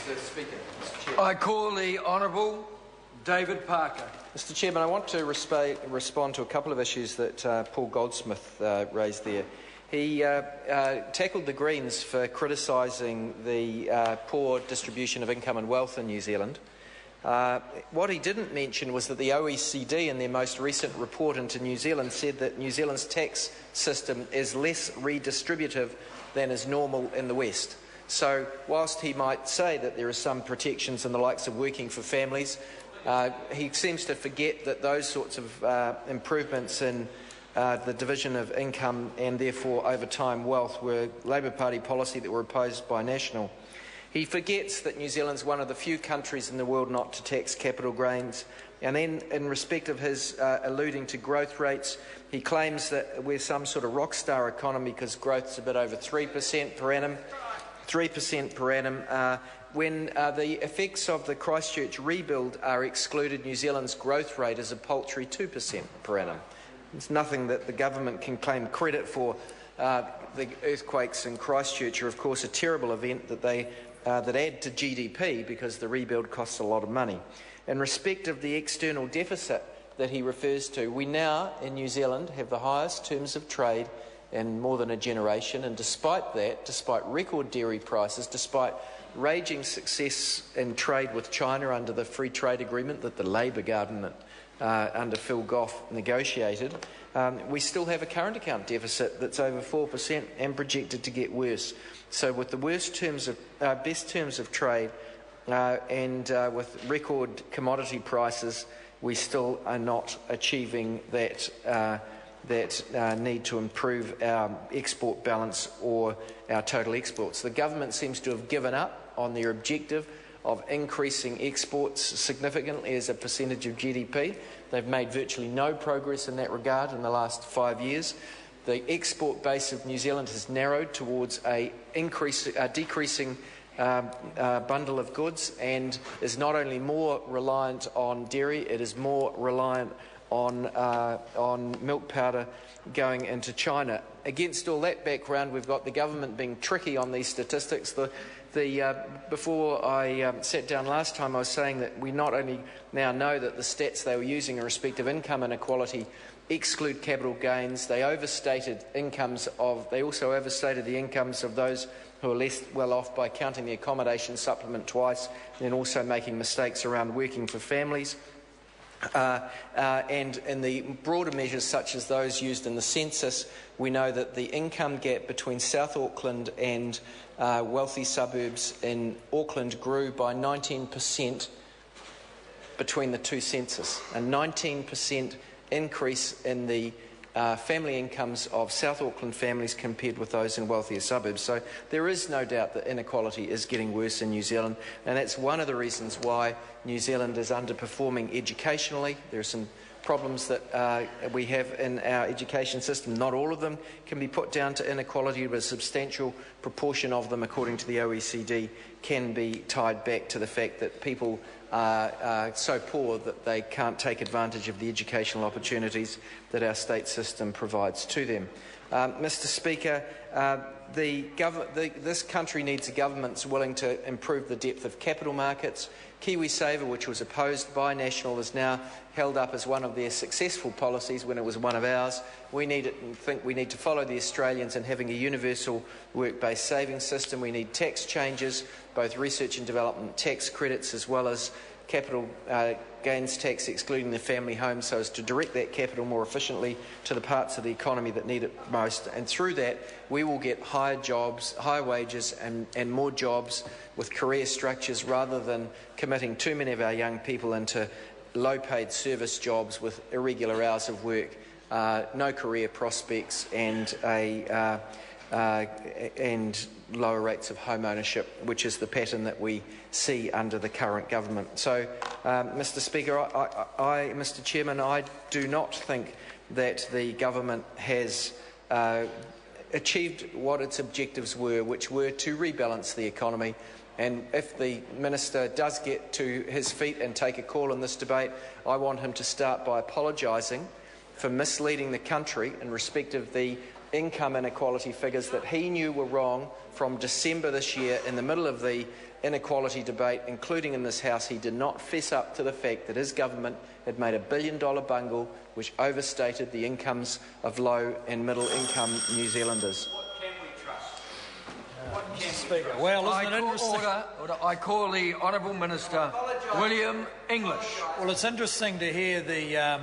Mr. Speaker. Mr. Chair. I call the Honourable David Parker. Mr. Chairman, I want to respond to a couple of issues that Paul Goldsmith raised there. He tackled the Greens for criticising the poor distribution of income and wealth in New Zealand. What he didn't mention was that the OECD in their most recent report into New Zealand said that New Zealand's tax system is less redistributive than is normal in the West. So whilst he might say that there are some protections in the likes of working for families, he seems to forget that those sorts of improvements in the division of income and therefore over time wealth were Labour Party policy that were opposed by National. He forgets that New Zealand's one of the few countries in the world not to tax capital gains. And then, in respect of his alluding to growth rates, he claims that we're some sort of rock star economy because growth's a bit over 3% per annum. 3% per annum. When the effects of the Christchurch rebuild are excluded, New Zealand's growth rate is a paltry 2% per annum. It's nothing that the government can claim credit for. The earthquakes in Christchurch are, of course, a terrible event that add to GDP because the rebuild costs a lot of money. In respect of the external deficit that he refers to, we now in New Zealand have the highest terms of trade in more than a generation, and despite that, despite record dairy prices, despite raging success in trade with China under the free trade agreement that the Labour government under Phil Goff negotiated, we still have a current account deficit that's over 4% and projected to get worse. So with the best terms of trade and with record commodity prices, we still are not achieving that need to improve our export balance or our total exports. The government seems to have given up on their objective of increasing exports significantly as a percentage of GDP. They've made virtually no progress in that regard in the last 5 years. The export base of New Zealand has narrowed towards a decreasing bundle of goods and is not only more reliant on dairy, it is more reliant on milk powder going into China. Against all that background, we've got the government being tricky on these statistics. Before I sat down last time, I was saying that we not only now know that the stats they were using in respect of income inequality exclude capital gains, they also overstated the incomes of those who are less well off by counting the accommodation supplement twice, and then also making mistakes around working for families. And in the broader measures such as those used in the census, we know that the income gap between South Auckland and wealthy suburbs in Auckland grew by 19% between the two census. A 19% increase in the family incomes of South Auckland families compared with those in wealthier suburbs. So there is no doubt that inequality is getting worse in New Zealand, and that's one of the reasons why New Zealand is underperforming educationally. There are some problems that we have in our education system. Not all of them can be put down to inequality, but a substantial proportion of them, according to the OECD, can be tied back to the fact that people are so poor that they can't take advantage of the educational opportunities that our state system provides to them. Mr. Speaker, this country needs a government that's willing to improve the depth of capital markets. KiwiSaver, which was opposed by National, is now held up as one of their successful policies when it was one of ours. We need to follow the Australians in having a universal work-based savings system. We need tax changes, both research and development tax credits as well as capital gains tax excluding the family home, so as to direct that capital more efficiently to the parts of the economy that need it most. And through that, we will get higher jobs, higher wages and more jobs with career structures, rather than committing too many of our young people into low-paid service jobs with irregular hours of work, no career prospects and lower rates of home ownership, which is the pattern that we see under the current government. So, Mr. Speaker, Mr. Chairman, I do not think that the government has achieved what its objectives were, which were to rebalance the economy. And if the Minister does get to his feet and take a call in this debate, I want him to start by apologising for misleading the country in respect of the income inequality figures that he knew were wrong from December this year in the middle of the inequality debate, including in this House. He did not fess up to the fact that his government had made a billion-dollar bungle which overstated the incomes of low and middle-income New Zealanders. What can we trust? What can we Speaker. trust? Well, isn't it interesting? Order. I call the Honourable Minister William English. Well, it's interesting to hear the